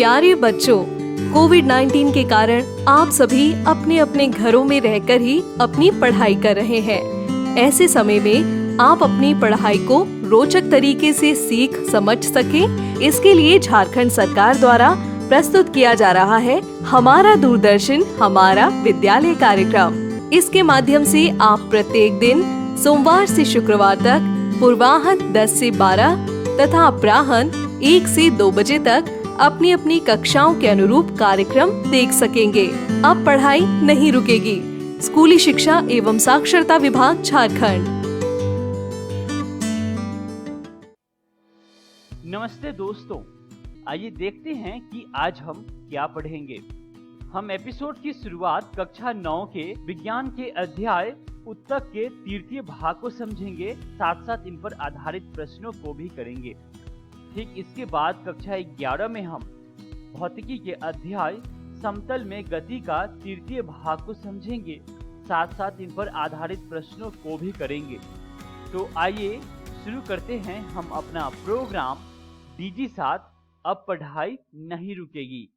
प्यारे बच्चों, कोविड-19 के कारण आप सभी अपने अपने घरों में रहकर ही अपनी पढ़ाई कर रहे हैं। ऐसे समय में आप अपनी पढ़ाई को रोचक तरीके से सीख समझ सकें, इसके लिए झारखंड सरकार द्वारा प्रस्तुत किया जा रहा है हमारा दूरदर्शन हमारा विद्यालय कार्यक्रम। इसके माध्यम से आप प्रत्येक दिन सोमवार से शुक्रवार तक पूर्वाह्न 10 से 12 तथा अपराह्न 1 से 2 बजे तक अपनी अपनी कक्षाओं के अनुरूप कार्यक्रम देख सकेंगे। अब पढ़ाई नहीं रुकेगी। स्कूली शिक्षा एवं साक्षरता विभाग झारखंड। नमस्ते दोस्तों, आइए देखते हैं कि आज हम क्या पढ़ेंगे। हम एपिसोड की शुरुआत कक्षा 9 के विज्ञान के अध्याय उत्तक के तृतीय भाग को समझेंगे, साथ साथ इन पर आधारित प्रश्नों को भी करेंगे। ठीक इसके बाद कक्षा 11 में हम भौतिकी के अध्याय समतल में गति का तृतीय भाग को समझेंगे, साथ साथ इन पर आधारित प्रश्नों को भी करेंगे। तो आइए शुरू करते हैं हम अपना प्रोग्राम डीजी साथ अब पढ़ाई नहीं रुकेगी।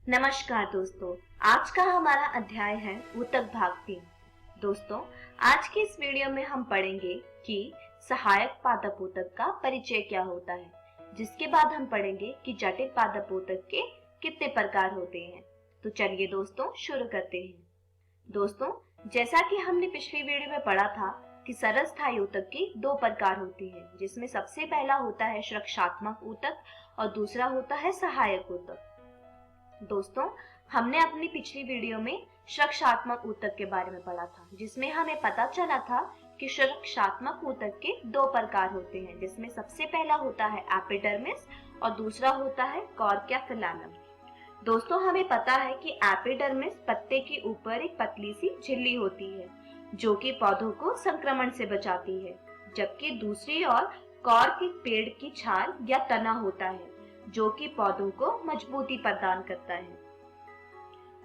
नमस्कार दोस्तों, आज का हमारा अध्याय है ऊतक भाग 3। दोस्तों, आज के इस वीडियो में हम पढ़ेंगे कि सहायक पादप ऊतक का परिचय क्या होता है, जिसके बाद हम पढ़ेंगे कि जटिल पादप ऊतक के कितने प्रकार होते हैं। तो चलिए दोस्तों शुरू करते हैं। दोस्तों, जैसा कि हमने पिछली वीडियो में पढ़ा था कि सरल स्थायी ऊतक की 2 प्रकार होती है, जिसमें सबसे पहला होता है सुरक्षात्मक ऊतक और दूसरा होता है सहायक ऊतक। दोस्तों, हमने अपनी पिछली वीडियो में सुरक्षात्मक ऊतक के बारे में पढ़ा था, जिसमें हमें पता चला था कि सुरक्षात्मक ऊतक के 2 प्रकार होते हैं, जिसमें सबसे पहला होता है एपिडर्मिस और दूसरा होता है कॉर्क या फिलामेंट। दोस्तों, हमें पता है कि एपिडर्मिस पत्ते के ऊपर एक पतली सी झिल्ली होती है जो कि पौधों को संक्रमण से बचाती है, जबकि दूसरी ओर कॉर्क एक पेड़ की छाल या तना होता है जो कि पौधों को मजबूती प्रदान करता है।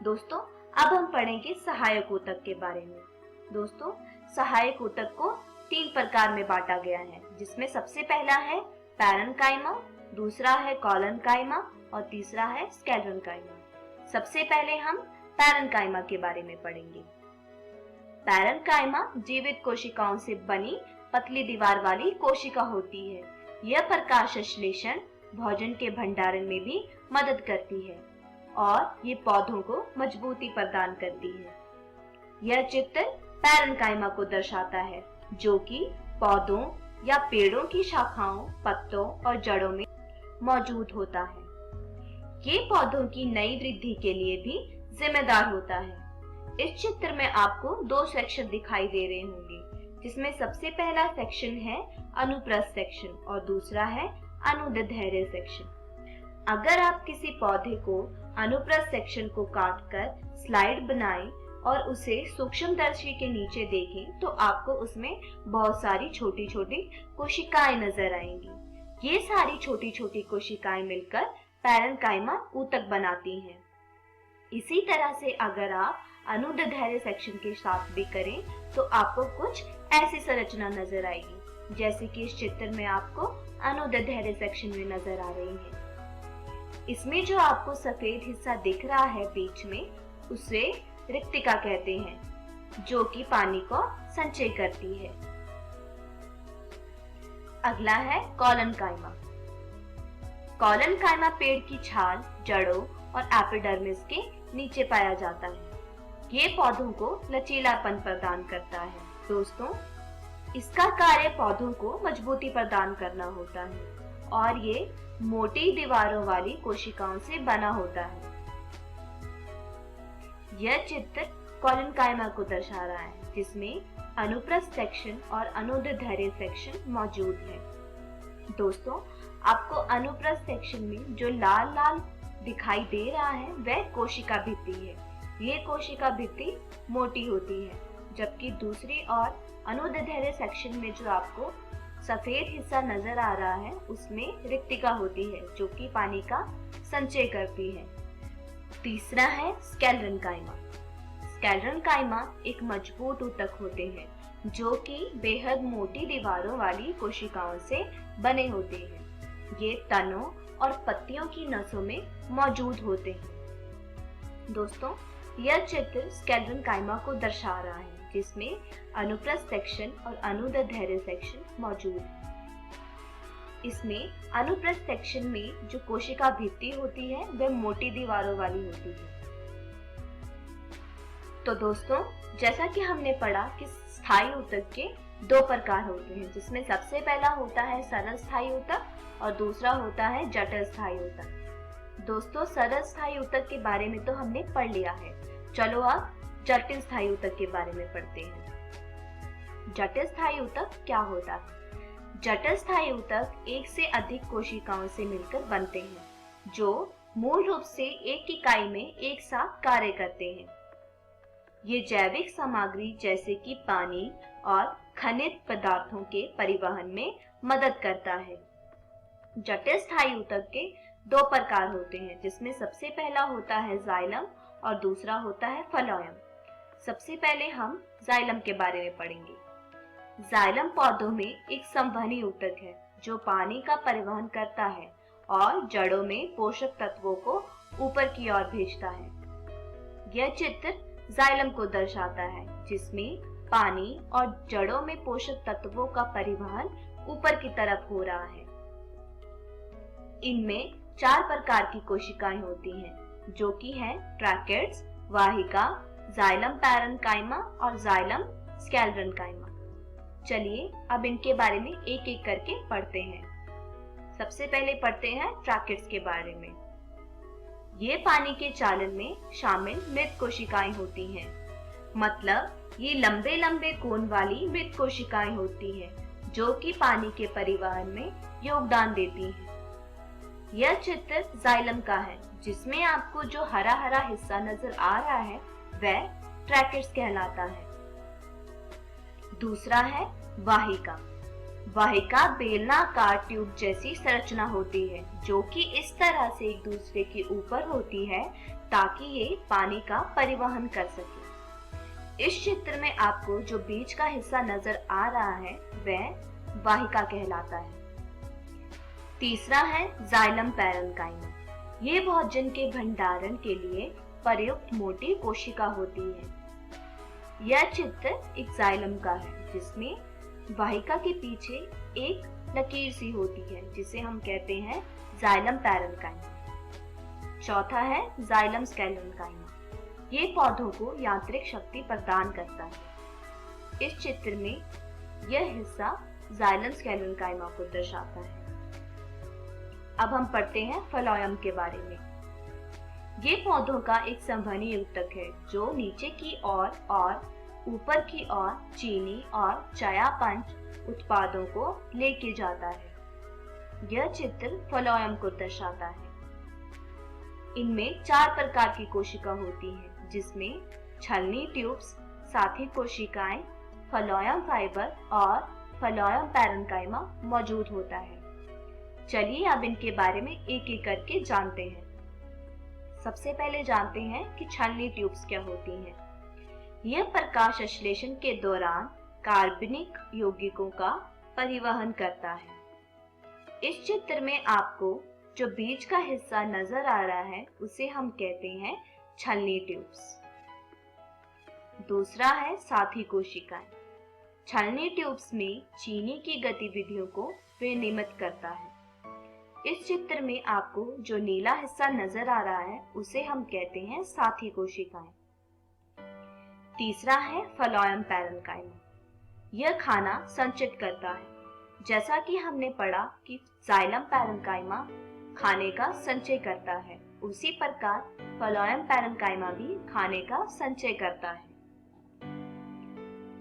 दोस्तों, अब हम पढ़ेंगे सहायक ऊतक के बारे में। दोस्तों, सहायक ऊतक को 3 प्रकार में बांटा गया है, जिसमें सबसे पहला है पैरेन्काइमा, दूसरा है कॉलनकाइमा और तीसरा है स्क्लेरेन्काइमा। सबसे पहले हम पैरेन्काइमा के बारे में पढ़ेंगे। पैरेन्काइमा जीवित कोशिकाओं से बनी पतली दीवार वाली कोशिका होती है। यह प्रकाश संश्लेषण, भोजन के भंडारण में भी मदद करती है और ये पौधों को मजबूती प्रदान करती है। यह चित्र पैरेन्काइमा को दर्शाता है, जो कि पौधों या पेड़ों की शाखाओं, पत्तों और जड़ों में मौजूद होता है। ये पौधों की नई वृद्धि के लिए भी जिम्मेदार होता है। इस चित्र में आपको 2 सेक्शन दिखाई दे रहे होंगे, जिसमें सबसे पहला सेक्शन है अनुप्रस्थ सेक्शन और दूसरा है अनुदैर्ध्य सेक्शन। अगर आप किसी पौधे को अनुप्रस्थ सेक्शन को काटकर स्लाइड बनाएं और उसे सूक्ष्मदर्शी के नीचे देखें, तो आपको उसमें बहुत सारी छोटी छोटी कोशिकाएं नजर आएंगी। ये सारी छोटी छोटी कोशिकाएं मिलकर पैरेन्काइमा ऊतक बनाती हैं। इसी तरह से अगर आप अनुदैर्ध्य सेक्शन के साथ भी करें तो आपको कुछ ऐसी संरचना नजर आएगी, जैसे कि इस चित्र में आपको अनुदैर्ध्य सेक्शन में नजर आ रही है। इसमें जो आपको सफेद हिस्सा दिख रहा है बीच में, उसे रिक्तिका कहते हैं, जो कि पानी को संचय करती है। अगला है कॉलनकाइमा। कॉलनकाइमा पेड़ की छाल, जड़ों और एपिडर्मिस के नीचे पाया जाता है। ये पौधों को लचीलापन प्रदान करता है। दोस्तों, इसका कार्य पौधों को मजबूती प्रदान करना होता है और ये मोटी दीवारों वाली कोशिकाओं से बना होता है। यह चित्र कॉलनकाइमा को दर्शा रहा है, जिसमें अनुप्रस्थ सेक्शन और अनुदैर्ध्य सेक्शन मौजूद है। दोस्तों, आपको अनुप्रस्थ सेक्शन में जो लाल लाल दिखाई दे रहा है वह कोशिका भित्ति है। ये कोशिका भित्ति मोटी होती है, जबकि दूसरी ओर अनुदैर्ध्य सेक्शन में जो आपको सफेद हिस्सा नजर आ रहा है उसमें रिक्तिका होती है, जो कि पानी का संचय करती है। तीसरा है स्क्लेरेन्काइमा। स्क्लेरेन्काइमा एक मजबूत ऊतक होते हैं जो कि बेहद मोटी दीवारों वाली कोशिकाओं से बने होते हैं। ये तनों और पत्तियों की नसों में मौजूद होते हैं। दोस्तों, यह चित्र स्केलेरेन्काइमा को दर्शा रहा है, जिसमें अनुप्रस्थ सेक्शन और अनुदैर्ध्य सेक्शन मौजूद है। इसमें अनुप्रस्थ सेक्शन में जो कोशिका भित्ति होती है वह मोटी दीवारों वाली होती है। तो दोस्तों, जैसा कि हमने पढ़ा कि स्थायी ऊतक के दो प्रकार होते हैं, जिसमें सबसे पहला होता है सरल स्थायी ऊतक और दूसरा होता है जटिल स्थायी ऊतक। दोस्तों, सरल स्थायी ऊतक के बारे में तो हमने पढ़ लिया है। चलो अब जटिल स्थायी ऊतक के बारे में पढ़ते हैं। जटिल स्थायी ऊतक क्या होता है? जटिल स्थायी ऊतक एक से अधिक कोशिकाओं से मिलकर बनते हैं, जो मूल रूप से एक इकाई में एक साथ कार्य करते हैं। ये जैविक सामग्री जैसे कि पानी और खनिज पदार्थों के परिवहन में मदद करता है। जटिल स्थायी ऊतक के दो प्रकार होते हैं, जिसमें सबसे पहला होता है जाइलम और दूसरा होता है फ्लोएम। सबसे पहले हम जाइलम के बारे में पढ़ेंगे। जाइलम पौधों में एक संवहनी ऊतक है जो पानी का परिवहन करता है और जड़ों में पोषक तत्वों को ऊपर की ओर भेजता है। यह चित्र जाइलम को दर्शाता है, जिसमें पानी और जड़ों में पोषक तत्वों का परिवहन ऊपर की तरफ हो रहा है। इनमें 4 प्रकार की कोशिकाएं होती हैं, जो कि हैं ट्रैकेट्स, वाहिका, जाइलम पैरेन्काइमा और जाइलम स्केलेरेन्काइमा। चलिए अब इनके बारे में एक एक करके पढ़ते हैं। सबसे पहले पढ़ते हैं ट्रैकेट्स के बारे में। ये पानी के चालन में शामिल मृत कोशिकाएं होती हैं, मतलब ये लंबे लंबे कोन वाली मृत कोशिकाएं होती हैं, जो कि पानी के परिवहन में योगदान देती हैं। यह चित्र जाइलम का है, जिसमें आपको जो हरा हरा हिस्सा नजर आ रहा है वह ट्रैकेट्स कहलाता है। दूसरा है वाहिका। वाहिका बेलनाकार ट्यूब जैसी संरचना होती है, जो कि इस तरह से एक दूसरे के ऊपर होती है ताकि ये पानी का परिवहन कर सके। इस चित्र में आपको जो बीच का हिस्सा नजर आ रहा है वह वाहिका कहलाता है। तीसरा है जाइलम पैरेन्काइमा। ये भोजन के भंडारण के लिए प्रयुक्त मोटी कोशिका होती है। यह चित्र एक जाइलम का है, जिसमें वाहिका के पीछे एक लकीर सी होती है, जिसे हम कहते हैं जाइलम पैरेन्काइमा। चौथा है जाइलम स्केलेरेन्काइमा। ये पौधों को यांत्रिक शक्ति प्रदान करता है। इस चित्र में यह हिस्सा जाइलम स्केलेरेन्काइमा को दर्शाता है। अब हम पढ़ते हैं फ्लोएम के बारे में। ये पौधों का एक संवहनी ऊतक है, जो नीचे की ओर और ऊपर की ओर चीनी और चयापचय उत्पादों को लेके जाता है। यह चित्र फ्लोएम को दर्शाता है। इनमें 4 प्रकार की कोशिका होती हैं, जिसमें छलनी ट्यूब्स, साथी कोशिकाएं, फ्लोएम फाइबर और फ्लोएम पैरेन्काइमा मौजूद होता है। चलिए अब इनके बारे में एक एक करके जानते हैं। सबसे पहले जानते हैं कि छलनी ट्यूब्स क्या होती हैं। यह प्रकाश संश्लेषण के दौरान कार्बनिक यौगिकों का परिवहन करता है। इस चित्र में आपको जो बीच का हिस्सा नजर आ रहा है उसे हम कहते हैं छलनी ट्यूब्स। दूसरा है साथी कोशिकाएं। छलनी ट्यूब्स में चीनी की गतिविधियों को विनियमित करता है। इस चित्र में आपको जो नीला हिस्सा नजर आ रहा है उसे हम कहते हैं साथी कोशिकाएं। तीसरा है फ्लोएम पैरेन्काइमा। यह खाना संचित करता है। जैसा कि हमने पढ़ा कि जाइलम पैरेन्काइमा खाने का संचय करता है, उसी प्रकार फ्लोएम पैरेन्काइमा भी खाने का संचय करता है।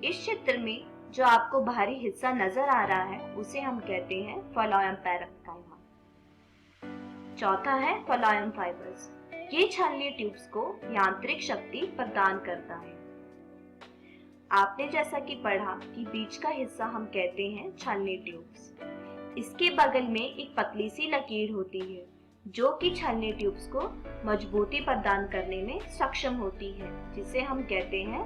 इस चित्र में जो आपको बाहरी हिस्सा नजर आ रहा है उसे हम कहते हैं फ्लोएम पैरेन्काइमा। चौथा है फ्लोएम फाइबर्स। ये छलनी ट्यूब्स को यांत्रिक शक्ति प्रदान करता है। आपने जैसा कि पढ़ा कि बीच का हिस्सा हम कहते हैं छलनी ट्यूब्स। इसके बगल में एक पतली सी लकीर होती है, जो कि छलनी ट्यूब्स को मजबूती प्रदान करने में सक्षम होती है, जिसे हम कहते हैं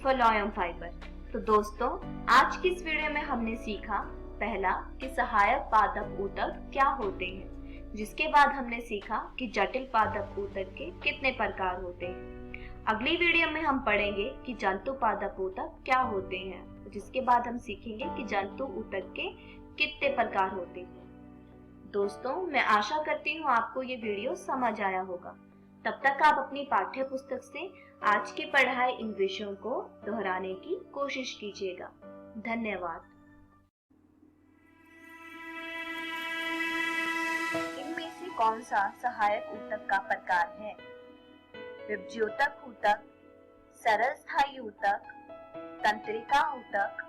फ्लोएम फाइबर। तो दोस्तों, आज की इस वीडियो में हमने सीखा पहला कि सहायक पादप ऊतक क्या होते हैं, जिसके बाद हमने सीखा कि जटिल पादप ऊतक के कितने प्रकार होते हैं। अगली वीडियो में हम पढ़ेंगे कि जंतु पादप ऊतक क्या होते हैं, जिसके बाद हम सीखेंगे कि जंतु ऊतक के कितने प्रकार होते हैं। दोस्तों, मैं आशा करती हूँ आपको ये वीडियो समझ आया होगा। तब तक आप अपनी पाठ्य पुस्तक से आज की पढ़ाई इन विषयों को दोहराने की कोशिश कीजिएगा। धन्यवाद। इनमें से कौन सा सहायक ऊतक का प्रकार है? विभज्योतक ऊतक, सरल स्थायी ऊतक, तंत्रिका ऊतक,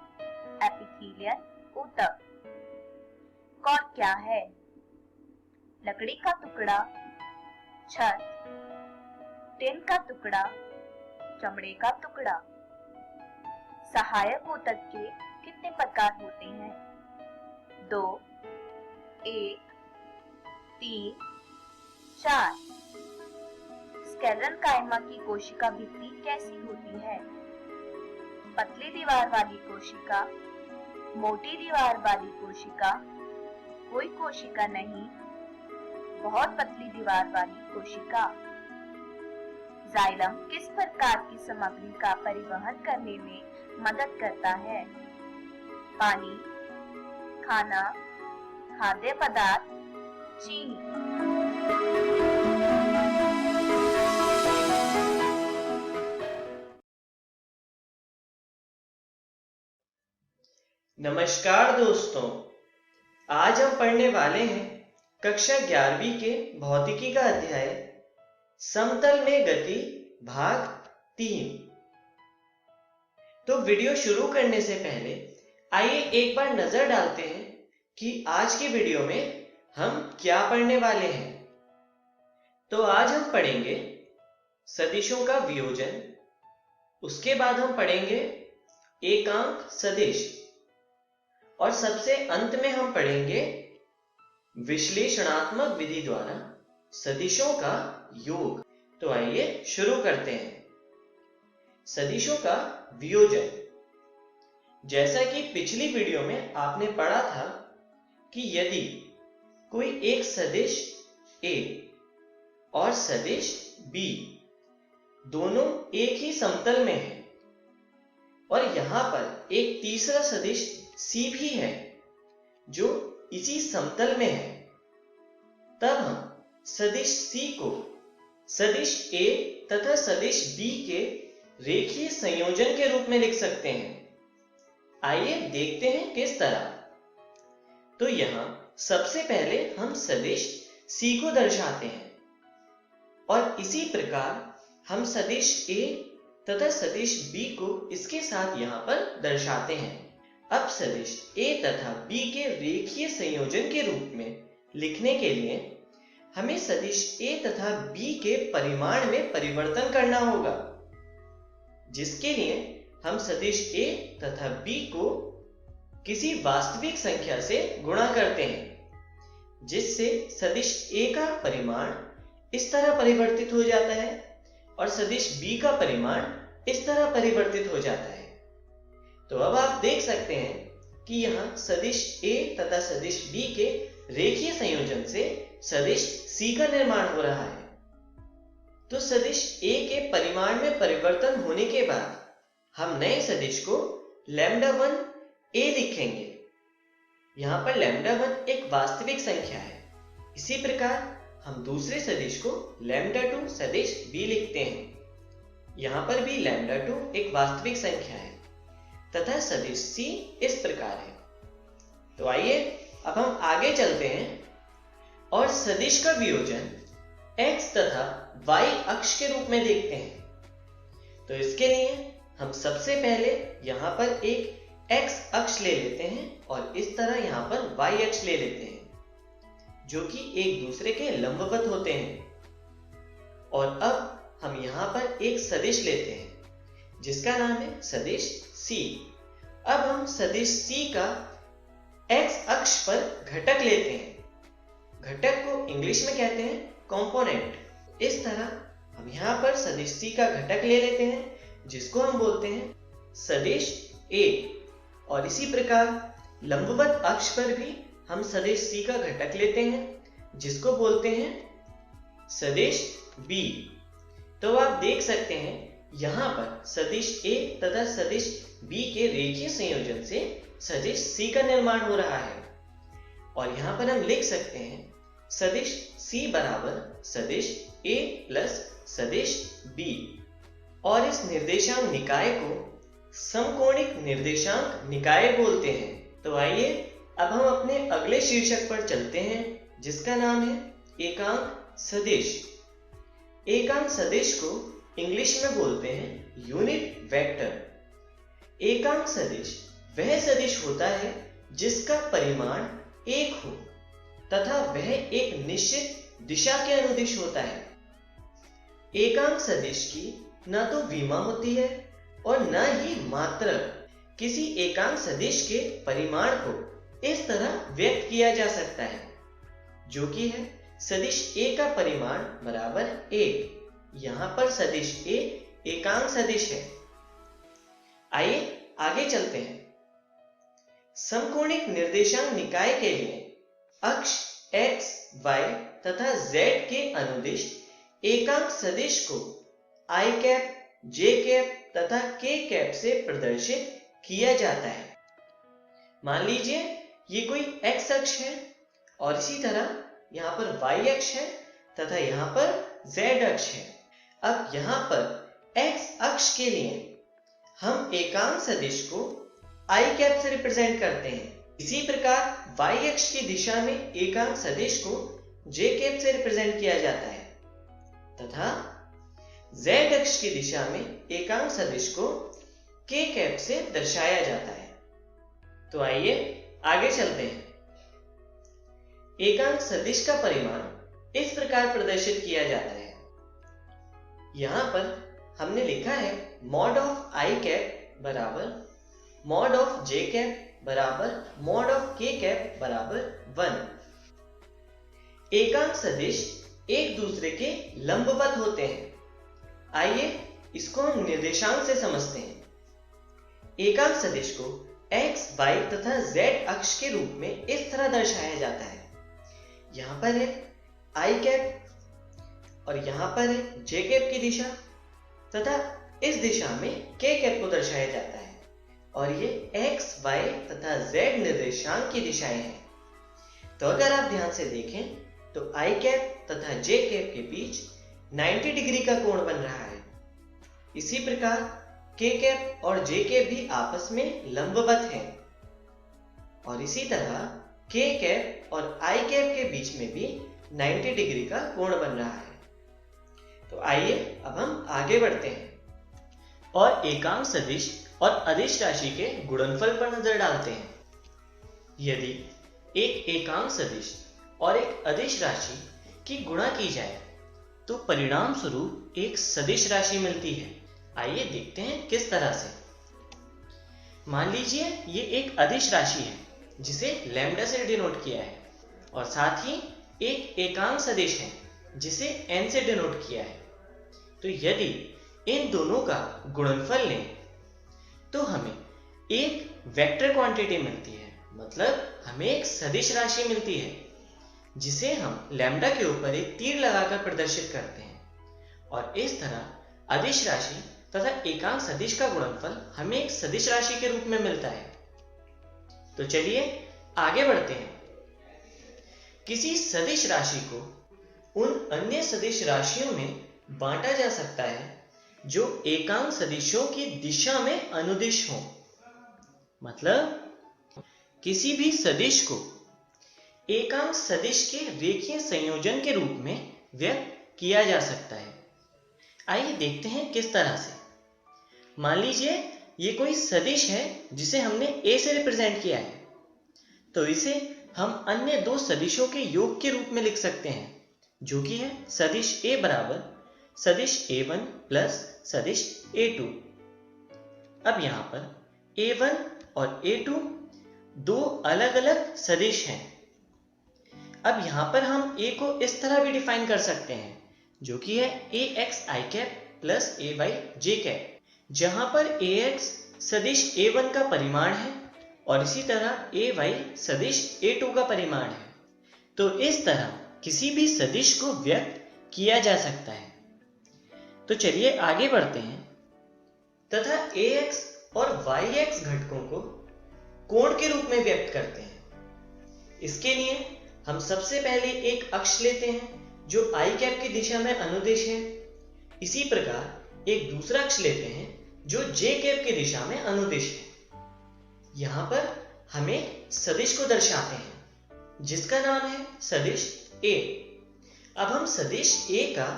एपिथेलियल ऊतक। कौन क्या है? लकड़ी का टुकड़ा, छत, टिन का टुकड़ा, चमड़े का टुकड़ा। सहायक ऊतक के कितने प्रकार होते हैं? 2, 1, 3, 4। स्केलन कायमा की कोशिका भित्ति कैसी होती है? पतली दीवार वाली कोशिका, मोटी दीवार वाली कोशिका, कोई कोशिका नहीं, बहुत पतली दीवार वाली कोशिका। जाइलम किस प्रकार की सामग्री का परिवहन करने में मदद करता है? पानी, खाना, खाद्य पदार्थ, चीनी। नमस्कार दोस्तों, आज हम पढ़ने वाले हैं कक्षा 11वीं के भौतिकी का अध्याय समतल में गति भाग 3। तो वीडियो शुरू करने से पहले आइए एक बार नजर डालते हैं कि आज की वीडियो में हम क्या पढ़ने वाले हैं। तो आज हम पढ़ेंगे सदिशों का वियोजन, उसके बाद हम पढ़ेंगे एकांक सदिश और सबसे अंत में हम पढ़ेंगे विश्लेषणात्मक विधि द्वारा सदिशों का योग। तो आइए शुरू करते हैं। सदिशों का वियोजन। जैसा कि पिछली वीडियो में आपने पढ़ा था कि यदि कोई एक सदिश A और सदिश B दोनों एक ही समतल में है और यहां पर एक तीसरा सदिश C भी है जो इसी समतल में है, तब हम सदिश C को सदिश A तथा सदिश B के रेखीय संयोजन के रूप में लिख सकते हैं। आइए देखते हैं किस तरह। तो यहां सबसे पहले हम सदिश C को दर्शाते हैं और इसी प्रकार हम सदिश A तथा सदिश B को इसके साथ यहां पर दर्शाते हैं। अब सदिश A तथा B के रेखीय संयोजन के रूप में लिखने के लिए हमें सदिश A तथा B के परिमाण में परिवर्तन करना होगा, जिसके लिए हम सदिश A तथा B को किसी वास्तविक संख्या से गुणा करते हैं, जिससे सदिश A का परिमाण इस तरह परिवर्तित हो जाता है और सदिश B का परिमाण इस तरह परिवर्तित हो जाता है। तो अब आप देख सकते हैं कि यहाँ सदिश A तथा सदिश B के रेखीय संयोजन से सदिश C का निर्माण हो रहा है। तो सदिश A के परिमाण में परिवर्तन होने के बाद हम नए सदिश को λ1 A लिखेंगे। यहाँ पर λ1 एक वास्तविक संख्या है। इसी प्रकार हम दूसरे सदिश को λ2 सदिश B लिखते हैं। यहाँ पर भी λ2 एक वास्तविक संख्या है तथा सदिश C इस प्रकार है। तो आइए अब हम आगे चलते हैं और सदिश का वियोजन x तथा y अक्ष के रूप में देखते हैं। तो इसके लिए हम सबसे पहले यहाँ पर एक x अक्ष ले लेते हैं और इस तरह यहाँ पर y अक्ष ले लेते हैं, जो कि एक दूसरे के लंबवत होते हैं। और अब हम यहाँ पर एक सदिश लेते हैं जिसका नाम है सदिश C। अब हम सदिश C का x अक्ष पर घटक लेते हैं। घटक को इंग्लिश में कहते हैं कंपोनेंट। इस तरह हम यहाँ पर सदिश C का घटक ले लेते हैं, जिसको हम बोलते हैं सदिश a। और इसी प्रकार लंबवत अक्ष पर भी हम सदिश c का घटक लेते हैं जिसको बोलते हैं सदिश b। तो आप देख सकते हैं यहाँ पर सदिश a तथा सदिश b के रेखीय संयोजन से सदिश c का निर्माण हो रहा है। और यहाँ पर हम लिख सकते हैं सदिश c बराबर सदिश a प्लस सदिश b। और इस निर्देशांक निकाय को समकोणिक निर्देशांक निकाय बोलते हैं। तो आइए अब हम अपने अगले शीर्षक पर चलते हैं जिसका नाम है एकांक सदिश। एकांक सदिश को इंग्लिश में बोलते हैं यूनिट वेक्टर। एकांक सदिश वह सदिश होता है जिसका परिमाण एक हो तथा वह एक निश्चित दिशा के अनुदिश होता है। एकांक सदिश की न तो विमा होती है और न ही मात्रा। किसी एकांक सदिश के परिमाण को इस तरह व्यक्त किया जा सकता है जो कि है सदिश a का परिमाण बराबर 1। यहाँ पर सदिश a एकांक सदिश है। आइए आगे चलते हैं। समकोणिक निर्देशांक निकाय के लिए अक्ष x, y तथा z के अनुदिश एकांक सदिश को i कैप, j कैप तथा k कैप से प्रदर्शित किया जाता है। मान लीजिए ये कोई x अक्ष है और इसी तरह यहाँ पर y अक्ष है तथा यहाँ पर z अक्ष है। अब यहाँ पर x अक्ष के लिए हम एकांक सदिश को i कैप से रिप्रेजेंट करते हैं। इसी प्रकार y अक्ष की दिशा में एकांक सदिश को j कैप से रिप्रेजेंट किया जाता है तथा z अक्ष की दिशा में एकांक सदिश को k कैप से दर्शाया जाता है। तो आइए आगे चलते हैं। एकांक सदिश का परिमाण इस प्रकार प्रदर्शित किया जाता है। यहां पर हमने लिखा है मॉड ऑफ i कैप बराबर मॉड ऑफ j कैप बराबर मॉड ऑफ k कैप बराबर 1। एकांक सदिश एक दूसरे के लंबवत होते हैं। आइए इसको हम निर्देशांक से समझते हैं। एकांक सदिश को x, y तथा z अक्ष के रूप में इस तरह दर्शाया जाता है। यहाँ पर है i कैप और यहाँ पर है j कैप की दिशा तथा इस दिशा में k कैप को दर्शाया जाता है और ये x, y तथा z निर्देशांक की दिशाएं हैं। तो अगर आप ध्यान से देखें तो i कैप तथा j कैप के बीच 90 डिग्री का कोण बन रहा है। इसी प्रकार k कैप और j कैप भी आपस में लंबवत हैं और इसी तरह k कैप और i कैप के बीच में भी 90 डिग्री का कोण बन रहा है। तो आइए अब हम आगे बढ़ते हैं और एकांक सदिश और अदिश राशि के गुणनफल पर नजर डालते हैं। यदि एक एकांक सदिश और एक अदिश राशि की गुणा की जाए तो परिणाम स्वरूप एक सदिश राशि मिलती है। आइए देखते हैं किस तरह से। मान लीजिए ये एक अदिश राशि है जिसे लैम्डा से डिनोट किया है और साथ ही एक एकांक सदिश है जिसे n से डिनोट किया है। तो यदि इन दोनों का गुणनफल लें तो हमें एक वेक्टर क्वांटिटी मिलती है, मतलब हमें एक सदिश राशि मिलती है जिसे हम लैम्डा के ऊपर एक तीर लगाकर प्रदर्शित करते हैं और इस तरह अदिश राशि तथा एकांक सदिश का गुणनफल हमें एक सदिश राशि के रूप में मिलता है। तो चलिए आगे बढ़ते हैं। किसी सदिश राशि को उन अन्य सदिश राशियों में बांटा जा सकता है जो एकांक सदिशों की दिशा में अनुदिश हो। मतलब किसी भी सदिश को एकांक सदिश के रेखीय संयोजन के रूप में व्यक्त किया जा सकता है। आइए देखते हैं किस तरह से। मान लीजिए ये कोई सदिश है जिसे हमने a से रिप्रेजेंट किया है, तो इसे हम अन्य दो सदिशों के योग के रूप में लिख सकते हैं जो कि है सदिश a बराबर सदिश a1 प्लस सदिश a2। अब यहाँ पर a1 और a2 दो अलग अलग सदिश हैं। अब यहाँ पर हम a को इस तरह भी डिफाइन कर सकते हैं जो कि है ax i cap plus ay j cap, जहाँ पर ax सदिश A1 का परिमाण है और इसी तरह AY सदिश A2 का परिमाण है। तो इस तरह किसी भी सदिश को व्यक्त किया जा सकता है। तो चलिए आगे बढ़ते हैं तथा AX और YX घटकों को कोण के रूप में व्यक्त करते हैं। इसके लिए हम सबसे पहले एक अक्ष लेते हैं जो I कैप की दिशा में अनुदिश है। इसी प्रकार एक दूसरा अक्ष लेते हैं जो J कैप की दिशा में अनुदिश है। यहाँ पर हम एक सदिश को दर्शाते हैं जिसका नाम है सदिश A। अब हम सदिश A का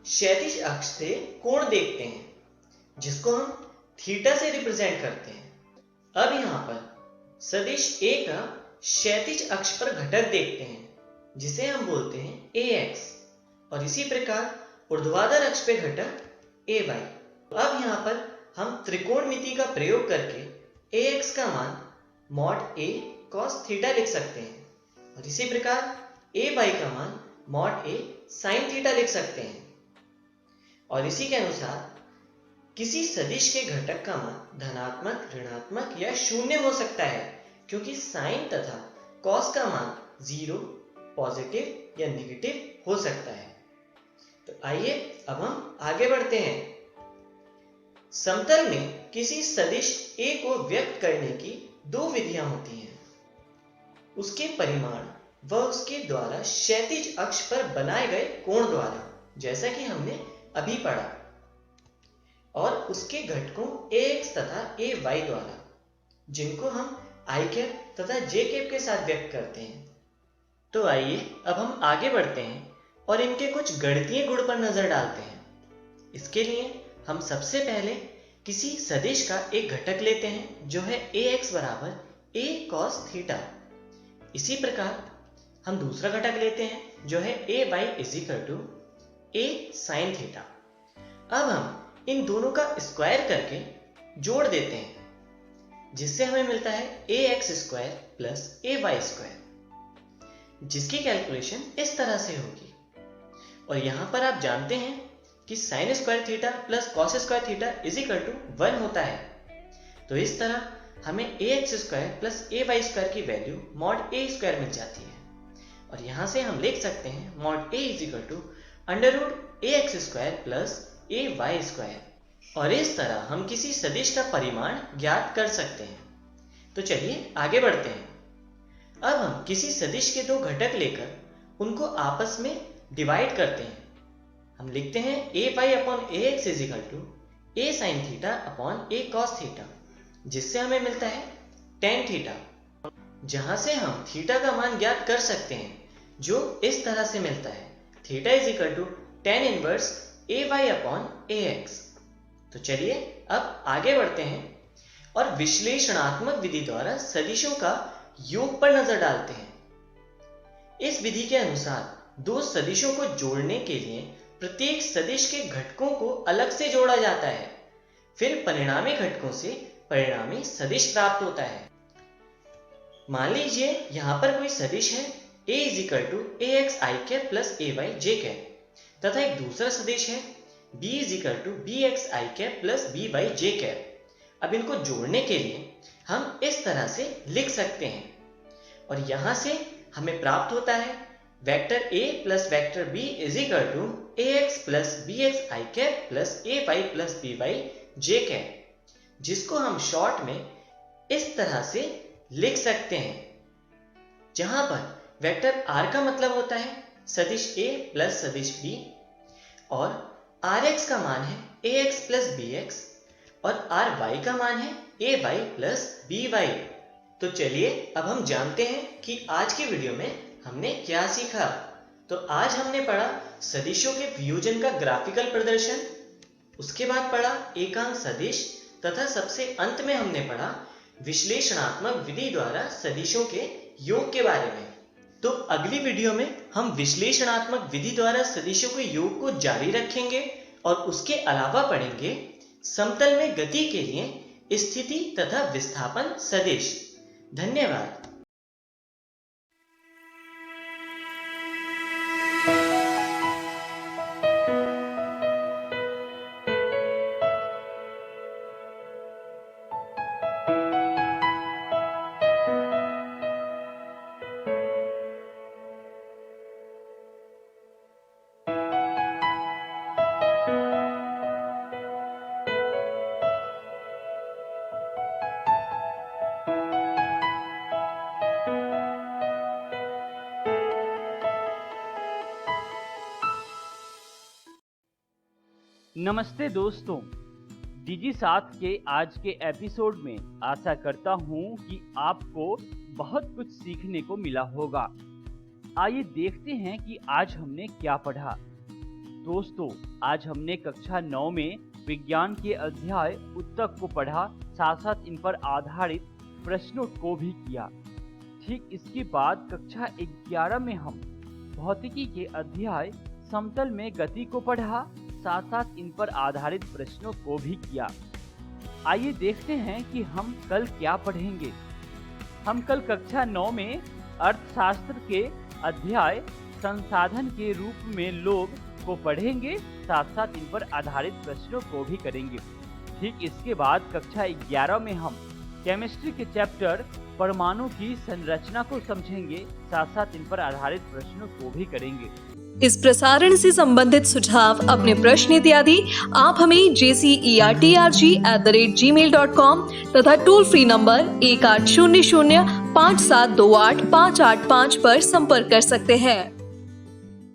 क्षैतिज अक्ष से कोण देखते हैं जिसको हम थीटा से रिप्रेजेंट करते हैं। अब यहाँ पर सदिश A का क्षैतिज अक्ष पर घटक देखते हैं जिसे हम बोलते हैं AX और इसी प्रकार ऊर्ध्वाधर अक्ष पे घटक AY। अब यहाँ पर हम त्रिकोणमिति का प्रयोग करके AX का मान मॉड A cos थीटा लिख सकते हैं और इसी प्रकार AY का मान मॉड A sin थीटा लिख सकते हैं। और इसी के अनुसार किसी सदिश के घटक का मान धनात्मक, ऋणात्मक या शून्य हो सकता है क्योंकि साइन तथा कॉस का मान 0, पॉजिटिव या नेगेटिव हो सकता है। तो आइए अब हम आगे बढ़ते हैं। समतल में किसी सदिश A को व्यक्त करने की दो विधियां होती हैं, उसके परिमाण व उसके द्वारा क्षैतिज अक्ष पर बनाए गए कोण द्वारा, जैसा कि हमने अभी पढ़ा, और उसके घटकों AX तथा AY द्वारा, जिनको हम I कैप तथा J कैप के साथ व्यक्त करते हैं। तो आइए अब हम आगे बढ़ते हैं और इनके कुछ गणितीय गुण पर नजर डालते हैं। इसके लिए हम सबसे पहले किसी सदिश का एक घटक लेते हैं जो है AX बराबर A cos थीटा। इसी प्रकार हम दूसरा घटक लेते हैं जो है AY is equal to A sin theta. अब हम इन दोनों का स्क्वायर करके जोड़ देते हैं जिससे हमें मिलता है AX square plus AY square, जिसकी कैलकुलेशन इस तरह से होगी। और यहां पर आप जानते हैं कि sine square theta plus cos square theta is equal to 1 होता है। तो इस तरह हमें AX square plus AY square की वैल्यू मॉड A स्क्वायर मिल जाती है और यहां से हम लिख सकते हैं mod A is equal to under root AX square plus AY square. और इस तरह हम किसी सदिश का परिमाण ज्ञात कर सकते हैं। तो चलिए आगे बढ़ते हैं। अब हम किसी सदिश के दो घटक लेकर उनको आपस में डिवाइड करते हैं। हम लिखते हैं AY upon AX is equal to A sin theta upon A cos theta, जिससे हमें मिलता है tan थीटा, जहां से हम थीटा का मान ज्ञात कर सकते हैं जो इस तरह से मिलता है theta is equal to tan inverse AY upon AX। तो चलिए अब आगे बढ़ते हैं और विश्लेषणात्मक विधि द्वारा सदिशों का योग पर नजर डालते हैं। इस विधि के अनुसार दो सदिशों को जोड़ने के लिए प्रत्येक सदिश के घटकों को अलग से जोड़ा जाता है, फिर परिणामी घटकों से परिणामी सदिश प्राप्त होता है। मान लीजिए यहां पर कोई सदिश है A is equal to AX I cap plus AY J cap तथा एक दूसरा सदिश है B is equal to BX I cap plus BY J cap. अब इनको जोड़ने के लिए हम इस तरह से लिख सकते हैं और यहां से हमें प्राप्त होता है vector A plus vector B is equal to AX plus BX I cap plus AY plus BY J cap, जिसको हम शॉर्ट में इस तरह से लिख सकते हैं, जहां पर वेक्टर R का मतलब होता है सदिश A प्लस सदिश B और Rx का मान है AX प्लस BX और Ry का मान है AY प्लस BY। तो चलिए अब हम जानते हैं कि आज की वीडियो में हमने क्या सीखा। तो आज हमने पढ़ा सदिशों के वियोजन का ग्राफिकल प्रदर्शन, उसके बाद पढ़ा एकांक सदिश तथा सबसे अंत में हमने पढ़ा विश्लेषणात्मक विधि द्वारा सदिशों के योग के बारे में। तो अगली वीडियो में हम विश्लेषणात्मक विधि द्वारा सदिशों के योग को जारी रखेंगे और उसके अलावा पढ़ेंगे समतल में गति के लिए स्थिति तथा विस्थापन सदिश। धन्यवाद। नमस्ते दोस्तों, डीजी 7 के आज के एपिसोड में आशा करता हूँ कि आपको बहुत कुछ सीखने को मिला होगा। आइए देखते हैं कि आज हमने क्या पढ़ा। दोस्तों, आज हमने कक्षा 9 में विज्ञान के अध्याय उत्तक को पढ़ा, साथ साथ इन पर आधारित प्रश्नों को भी किया। ठीक इसके बाद कक्षा 11 में हम भौतिकी के अध्याय समतल में गति को पढ़ा, साथ साथ इन पर आधारित प्रश्नों को भी किया। आइए देखते हैं कि हम कल क्या पढ़ेंगे। हम कल कक्षा 9 में अर्थशास्त्र के अध्याय संसाधन के रूप में लोग को पढ़ेंगे, साथ साथ इन पर आधारित प्रश्नों को भी करेंगे। ठीक इसके बाद कक्षा 11 में हम केमिस्ट्री के चैप्टर परमाणु की संरचना को समझेंगे, साथ साथ इन पर आधारित प्रश्नों को भी करेंगे। इस प्रसारण से संबंधित सुझाव, अपने प्रश्न इत्यादि आप हमें jcertrg@gmail.com तथा टोल फ्री नंबर 1800 5728 585 पर संपर्क कर सकते हैं।